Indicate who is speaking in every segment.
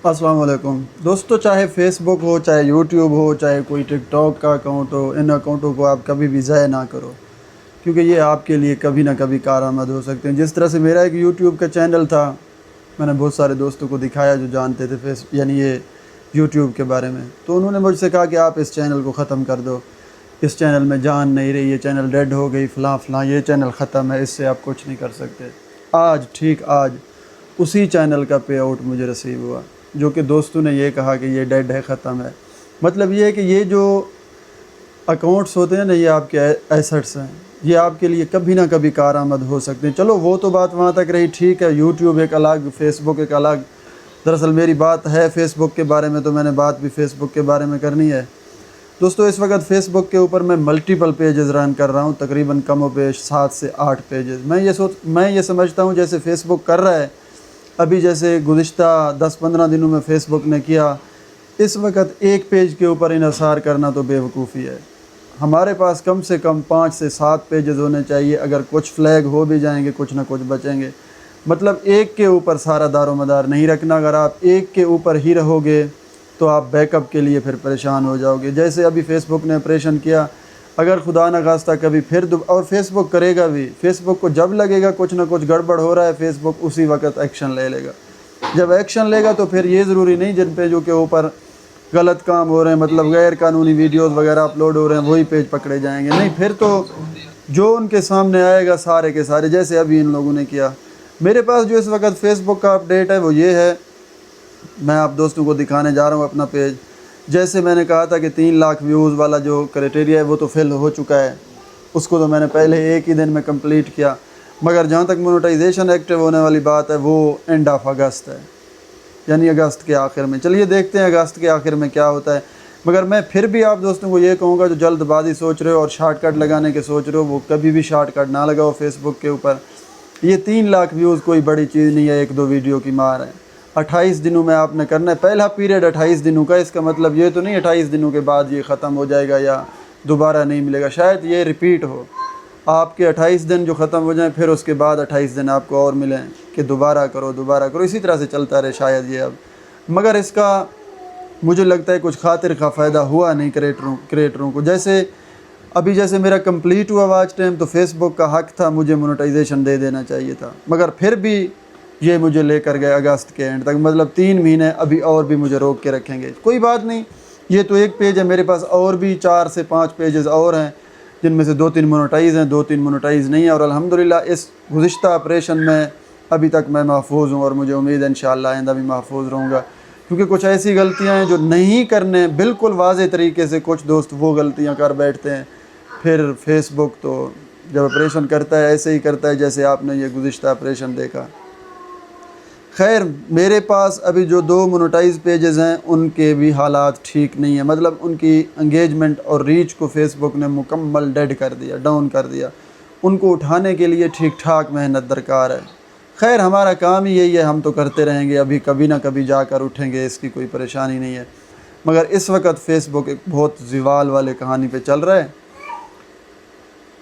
Speaker 1: अस्सलाम वालेकुम दोस्तों, चाहे फेसबुक हो, चाहे यूट्यूब हो, चाहे कोई टिक टॉक का अकाउंट हो, इन अकाउंटों को आप कभी भी ज़ाया ना करो, क्योंकि ये आपके लिए कभी ना कभी कारआमद हो सकते हैं। जिस तरह से मेरा एक यूट्यूब का चैनल था, मैंने बहुत सारे दोस्तों को दिखाया जो जानते थे यानी ये यूट्यूब के बारे में, तो उन्होंने मुझसे कहा कि आप इस चैनल को ख़त्म कर दो, इस चैनल में जान नहीं रही, ये चैनल डेड हो गई, फ़लाँ फ़लाँ, ये चैनल ख़त्म है, इससे आप कुछ नहीं कर सकते। आज उसी चैनल का पे आउट मुझे रिसीव हुआ, जो कि दोस्तों ने ये कहा कि ये डेड है, ख़त्म है। मतलब ये है कि ये जो अकाउंट्स होते हैं ना, ये आपके एसेट्स हैं, ये आपके लिए कभी ना कभी कारआमद हो सकते हैं। चलो वो तो बात वहाँ तक रही, ठीक है, यूट्यूब एक अलग, फेसबुक एक अलग। दरअसल मेरी बात है फेसबुक के बारे में, तो मैंने बात भी फेसबुक के बारे में करनी है। दोस्तों, इस वक्त फेसबुक के ऊपर मैं मल्टीपल पेजेस रन कर रहा हूँ, तकरीबन कम व बेश 7 से 8 पेजेस। मैं ये समझता हूँ जैसे फेसबुक कर रहा है अभी, जैसे गुज़िश्ता 10-15 दिनों में फ़ेसबुक ने किया, इस वक्त एक पेज के ऊपर इन्हिसार करना तो बेवकूफ़ी है। हमारे पास कम से कम 5 से 7 पेजेस होने चाहिए। अगर कुछ फ्लैग हो भी जाएंगे, कुछ ना कुछ बचेंगे। मतलब एक के ऊपर सारा दारोमदार नहीं रखना। अगर आप एक के ऊपर ही रहोगे तो आप बैकअप के लिए फिर परेशान हो जाओगे। जैसे अभी फ़ेसबुक ने ऑपरेशन किया, अगर खुदा न खास्ता कभी फिर और फेसबुक करेगा भी, फेसबुक को जब लगेगा कुछ ना कुछ गड़बड़ हो रहा है, फेसबुक उसी वक्त एक्शन ले लेगा। जब एक्शन लेगा तो फिर ये ज़रूरी नहीं जिन पेजों के ऊपर गलत काम हो रहे हैं, मतलब गैर कानूनी वीडियोस वगैरह अपलोड हो रहे हैं, वही पेज पकड़े जाएंगे। नहीं, फिर तो जो उनके सामने आएगा सारे के सारे, जैसे अभी इन लोगों ने किया। मेरे पास जो इस वक्त फेसबुक का अपडेट है वो ये है, मैं आप दोस्तों को दिखाने जा रहा हूँ अपना पेज। जैसे मैंने कहा था कि 3 लाख व्यूज़ वाला जो क्राइटेरिया है वो तो फिल हो चुका है, उसको तो मैंने पहले एक ही दिन में कंप्लीट किया। मगर जहाँ तक मोनेटाइजेशन एक्टिव होने वाली बात है वो एंड ऑफ अगस्त है, यानी अगस्त के आखिर में। चलिए देखते हैं अगस्त के आखिर में क्या होता है। मगर मैं फिर भी आप दोस्तों को ये कहूँगा, जो जल्दबाजी सोच रहे हो और शॉर्टकट लगाने के सोच रहे हो, वो कभी भी शॉर्टकट ना लगाओ फेसबुक के ऊपर। ये 3 लाख व्यूज़ कोई बड़ी चीज़ नहीं है, 1-2 वीडियो की मार है। 28 दिनों में आपने करना है। पहला पीरियड 28 दिनों का, इसका मतलब ये तो नहीं 28 दिनों के बाद ये ख़त्म हो जाएगा या दोबारा नहीं मिलेगा। शायद ये रिपीट हो, आपके 28 दिन जो ख़त्म हो जाएं, फिर उसके बाद 28 दिन आपको और मिलें कि दोबारा करो, इसी तरह से चलता रहे शायद ये अब। मगर इसका मुझे लगता है कुछ खातिर का फ़ायदा हुआ नहीं क्रिएटरों को। जैसे मेरा कंप्लीट हुआ वॉच टाइम, तो फेसबुक का हक़ था, मुझे मोनेटाइजेशन दे देना चाहिए था। मगर फिर भी ये मुझे लेकर गए अगस्त के एंड तक, मतलब 3 महीने अभी और भी मुझे रोक के रखेंगे। कोई बात नहीं, ये तो एक पेज है, मेरे पास और भी 4 से 5 पेजेस और हैं, जिनमें से 2-3 मोनेटाइज़ हैं, 2-3 मोनेटाइज़ नहीं है। और अल्हम्दुलिल्लाह इस गुज़िश्ता ऑपरेशन में अभी तक मैं महफूज़ हूँ, और मुझे उम्मीद है इंशाअल्लाह आइंदा भी महफूज़ रहूँगा। क्योंकि कुछ ऐसी गलतियाँ हैं जो नहीं करने, बिल्कुल वाज़े तरीके से कुछ दोस्त वो गलतियाँ कर बैठते हैं। फिर फेसबुक तो जब ऑपरेशन करता है ऐसे ही करता है जैसे आपने ये गुज़िश्ता ऑपरेशन देखा। खैर, मेरे पास अभी जो 2 मोनेटाइज पेजेस हैं उनके भी हालात ठीक नहीं है। मतलब उनकी एंगेजमेंट और रीच को फेसबुक ने मुकम्मल डेड कर दिया, डाउन कर दिया। उनको उठाने के लिए ठीक ठाक मेहनत दरकार है। खैर, हमारा काम ही यही है, हम तो करते रहेंगे, अभी कभी ना कभी जाकर उठेंगे, इसकी कोई परेशानी नहीं है। मगर इस वक्त फेसबुक एक बहुत ज़िवाल वाले कहानी पे चल रहा है।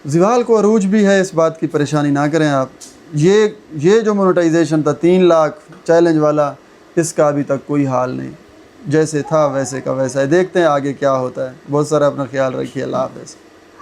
Speaker 1: ज़िवाल को अरूज भी है, इस बात की परेशानी ना करें आप। ये जो मोनेटाइजेशन था 3 लाख चैलेंज वाला, इसका अभी तक कोई हाल नहीं, जैसे था वैसे का वैसा है। देखते हैं आगे क्या होता है। बहुत सारा अपना ख्याल रखिए। अल्लाह हाफ़िज़।